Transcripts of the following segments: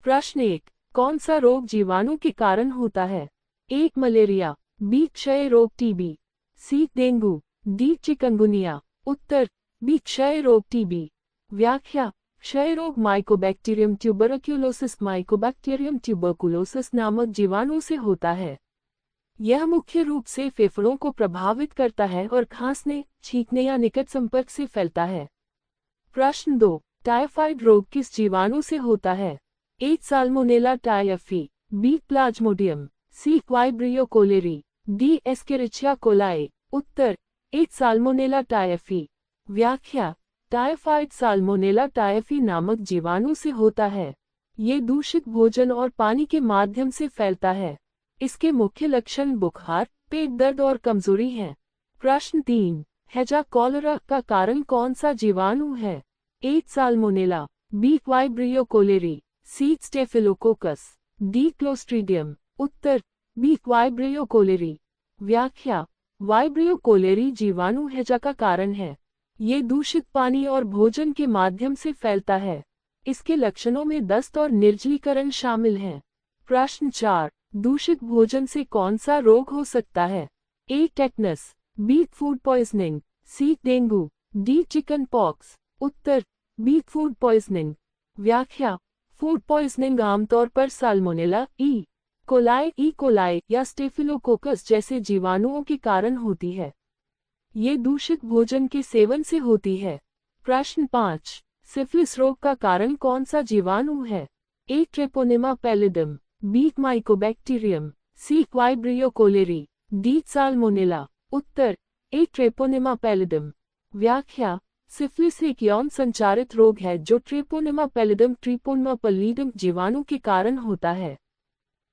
प्रश्न 1, कौन सा रोग जीवाणु के कारण होता है? 1 मलेरिया, बी क्षय रोग टीबी, सी डेंगू, डी चिकनगुनिया। उत्तर बी क्षय रोग टीबी। व्याख्या: क्षय रोग माइकोबैक्टीरियम ट्यूबरक्युलोसिस नामक जीवाणु से होता है। यह मुख्य रूप से फेफड़ों को प्रभावित करता है और खांसने, छींकने या निकट संपर्क से फैलता है। प्रश्न 2, टाइफाइड रोग किस जीवाणु से होता है? 1 salmonella typhi, B plasmodium, C vibrio cholerae, D escherichia coli. उत्तर 1 साल्मोनेला टाइफी। व्याख्या: टाइफाइड साल्मोनेला टाइफी नामक जीवाणु से होता है। ये दूषित भोजन और पानी के माध्यम से फैलता है। इसके मुख्य लक्षण बुखार, पेट दर्द और कमजोरी हैं। प्रश्न 3, हैजा कॉलरा का कारण कौन सा जीवाणु है? 1 साल्मोनेला, बी वाइब्रियो कोलेरी, सी स्टेफिलोकोकस, डी क्लोस्ट्रीडियम। उत्तर बी वाइब्रियो कोलेरी। व्याख्या: वाइब्रियो कोलेरी जीवाणु हैजा का कारण है। ये दूषित पानी और भोजन के माध्यम से फैलता है। इसके लक्षणों में दस्त और निर्जलीकरण शामिल हैं। प्रश्न 4, दूषित भोजन से कौन सा रोग हो सकता है? 1 टेटनस, बी फूड पॉइजनिंग, सी डेंगू, डी चिकन पॉक्स। उत्तर बी फूड पॉइजनिंग। व्याख्या: फूड पॉइजनिंग आमतौर पर साल्मोनेला, ई कोलाई या स्टेफिलोकोकस जैसे जीवाणुओं के कारण होती है। ये दूषित भोजन के सेवन से होती है। प्रश्न 5, सिफिलिस रोग का कारण कौन सा जीवाणु है? 1 ट्रेपोनेमा पैलिडम, बी माइकोबैक्टीरियम, सी वाइब्रियो कोलेरी, डी साल्मोनेला। उत्तर 1 ट्रेपोनेमा पैलिडम। व्याख्या: सिफिलिस एक यौन संचारित रोग है जो ट्रेपोनेमा पैलिडम ट्रिपोनेमा पल्लिडम जीवाणु के कारण होता है।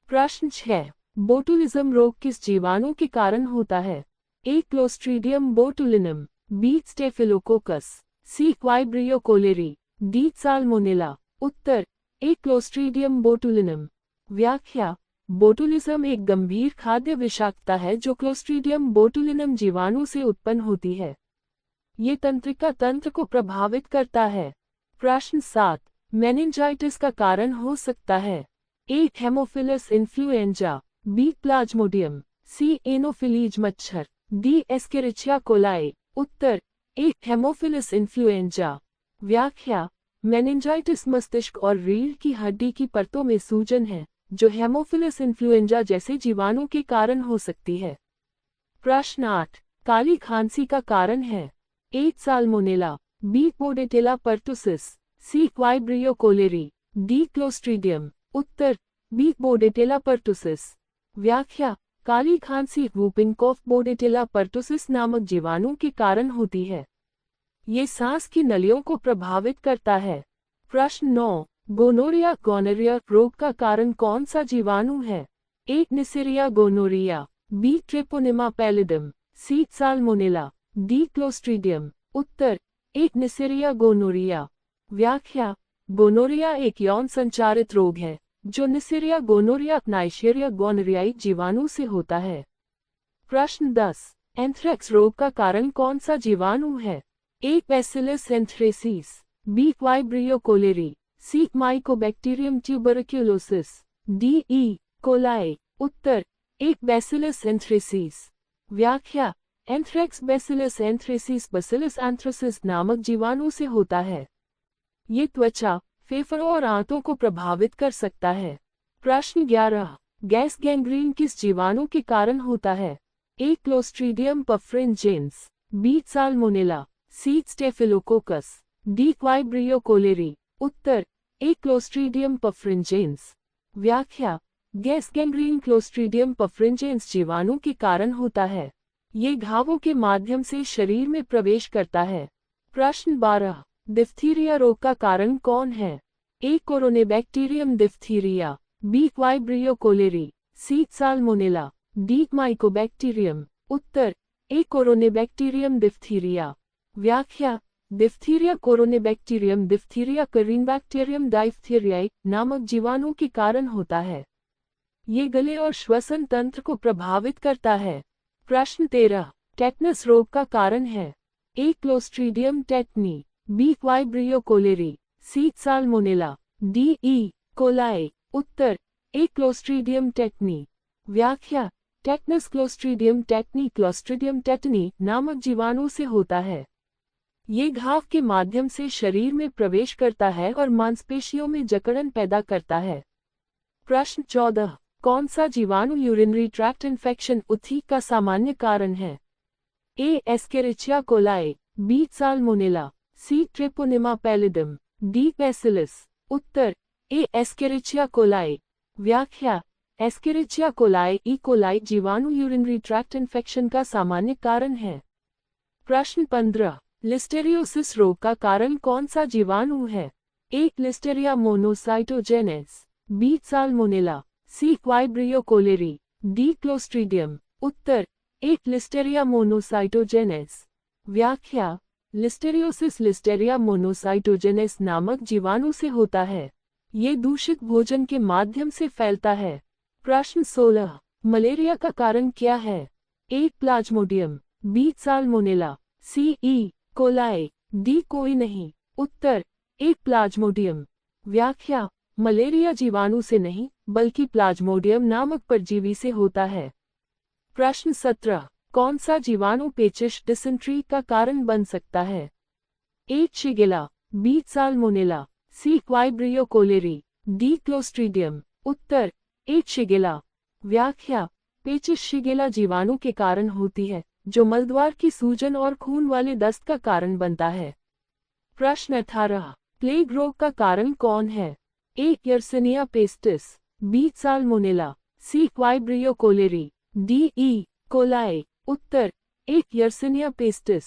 प्रश्न 6, बोटुलिज्म रोग किस जीवाणु के कारण होता है? 1 क्लोस्ट्रीडियम बोटुलिनम, बी स्टेफिलोकोकस, सी वाइब्रियो कोलेरी, डी साल्मोनेला। उत्तर 1 क्लोस्ट्रीडियम बोटुलिनम। व्याख्या: बोटुलिज्म एक गंभीर खाद्य विषाक्तता है जो क्लोस्ट्रीडियम बोटुलिनम जीवाणु से उत्पन्न होती है। ये तंत्रिका तंत्र को प्रभावित करता है। प्रश्न 7, मेनिंजाइटिस का कारण हो सकता है? 1 हेमोफिलस इन्फ्लुएंजा, बी प्लाज्मोडियम, सी एनोफिलीज मच्छर, डी एस्केरिचिया कोलाई। उत्तर 1 हेमोफिलस इन्फ्लुएंजा। व्याख्या: मेनिंजाइटिस मस्तिष्क और रीढ़ की हड्डी की परतों में सूजन है जो हेमोफिलस इन्फ्लुएंजा जैसे जीवाणु के कारण हो सकती है। प्रश्न 8, काली खांसी का कारण है? 1 साल्मोनेला, बी पोडेटेला पर्टुसिस, सी वाइब्रियो कोलेरी, डी क्लोस्ट्रीडियम। उत्तर बी पोडेटेला पर्टुसिस। व्याख्या: काली खांसी वूपिंग कॉफ बोडेटेला पर्टुसिस नामक जीवाणु के कारण होती है। ये सांस की नलियों को प्रभावित करता है। प्रश्न 9, गोनोरिया रोग का कारण कौन सा जीवाणु है? 1 neisseria gonorrhoeae, B treponema pallidum, C salmonella, D clostridium. उत्तर 1 निसेरिया गोनोरिया। व्याख्या: गोनोरिया एक यौन संचारित रोग है जो निसेरिया गोनोरिया नाइशेरिया गोनोरियाई जीवाणु से होता है। प्रश्न 10, एंथ्रेक्स रोग का कारण कौन सा जीवाणु है? 1 bacillus anthracis, B vibrio cholerae, C mycobacterium tuberculosis, D E coli. उत्तर 1 बैसिलस एंथ्रेसिस। व्याख्या: anthrax bacillus anthracis bacillus anthracis नामक जीवाणु से होता है। ये त्वचा, फेफड़ों और आंतों को प्रभावित कर सकता है। प्रश्न 11, गैस गैंग्रीन किस जीवाणु के कारण होता है? 1 क्लोस्ट्रीडियम पफ्रिंजेंस, बी साल्मोनेला, सी स्टेफिलोकोकस, डी वाइब्रियो कोलेरी। उत्तर 1 क्लोस्ट्रीडियम पफ्रिंजेंस। व्याख्या: गैस गैंग्रीन क्लोस्ट्रीडियम पफ्रिंजेंस जीवाणु के कारण होता है। ये घावों के माध्यम से शरीर में प्रवेश करता है। प्रश्न 12, डिफ्थीरिया रोग का कारण कौन है? 1 कोरोनेबैक्टीरियम diphtheria, B vibrio cholerae, C salmonella, D Mycobacterium. उत्तर 1 कोरोनेबैक्टीरियम डिफ्थीरिया। व्याख्या: डिफ्थीरिया कोरोनेबैक्टीरियम डिफ्थीरिया करीनबैक्टीरियम डाइफ्थीरियाई नामक जीवाणु के कारण होता है। ये गले और श्वसन तंत्र को प्रभावित करता है। प्रश्न 13, टेटनस रोग का कारण है? 1 clostridium tetani, B vibrio cholerae, C salmonella, D E coli. उत्तर ए क्लोस्ट्रीडियम टेटनी। व्याख्या tetanus clostridium tetani clostridium tetani नामक जीवाणु से होता है। ये घाव के माध्यम से शरीर में प्रवेश करता है और मांसपेशियों में जकड़न पैदा करता है। प्रश्न 14 कौन सा जीवाणु यूरिनरी ट्रैक्ट इन्फेक्शन उथी का सामान्य कारण है? ए एस्केरिचिया कोलाई, बी साल्मोनेला, सी ट्रेपोनेमा पैलिडम, डी बैसिलस। उत्तर ए एस्केरिचिया कोलाई। व्याख्या एस्केरिचिया कोलाई ई कोलाई जीवाणु यूरिनरी ट्रैक्ट इन्फेक्शन का सामान्य कारण है। प्रश्न 15 लिस्टेरियोसिस रोग का कारण कौन सा जीवाणु है? ए Listeria मोनोसाइटोजेनेस, B salmonella, C vibrio cholerae, D clostridium. उत्तर ए लिस्टेरिया मोनोसाइटोजेनेस। व्याख्या लिस्टेरियोसिस लिस्टेरिया मोनोसाइटोजेनेस नामक जीवाणु से होता है। ये दूषित भोजन के माध्यम से फैलता है। प्रश्न 16 मलेरिया का कारण क्या है? ए प्लाज्मोडियम, बी साल्मोनेला, सी ई कोलाई, डी कोई नहीं। उत्तर ए प्लाज्मोडियम। व्याख्या मलेरिया जीवाणु से नहीं बल्कि प्लाज्मोडियम नामक परजीवी से होता है। प्रश्न 17 कौन सा जीवाणु पेचिश डिसेंट्री का कारण बन सकता है? ए Shigella, B salmonella, C vibrio cholerae, D clostridium. उत्तर ए शिगेला। व्याख्या पेचिश शिगेला जीवाणु के कारण होती है जो मलद्वार की सूजन और खून वाले दस्त का कारण बनता है। प्रश्न 18 प्लेग रोग का कारण कौन है? A yersinia pestis, B salmonella, C vibrio cholerae, D E coli. उत्तर ए यर्सिनिया पेस्टिस।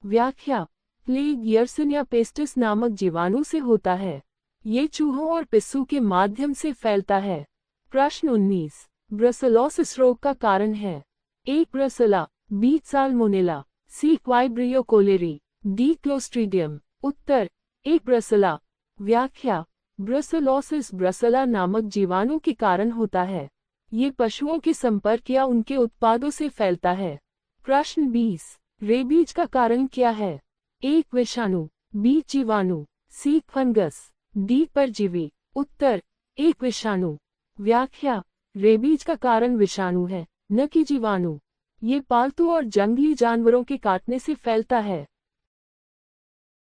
व्याख्या प्लेग यर्सिनिया पेस्टिस नामक जीवाणु से होता है। ये चूहों और पिस्सू के माध्यम से फैलता है। प्रश्न 19 ब्रुसेलोसिस रोग का कारण है? ए Brucella, B salmonella, C vibrio cholerae, D clostridium. उत्तर ए ब्रुसेला। व्याख्या ब्रुसेलोसिस ब्रुसेला नामक जीवाणु के कारण होता है। ये पशुओं के संपर्क या उनके उत्पादों से फैलता है। प्रश्न 20 रेबीज का कारण क्या है? ए विषाणु, बी जीवाणु, सी फंगस, डी परजीवी। उत्तर ए विषाणु। व्याख्या रेबीज का कारण विषाणु है न कि जीवाणु। ये पालतू और जंगली जानवरों के काटने से फैलता है।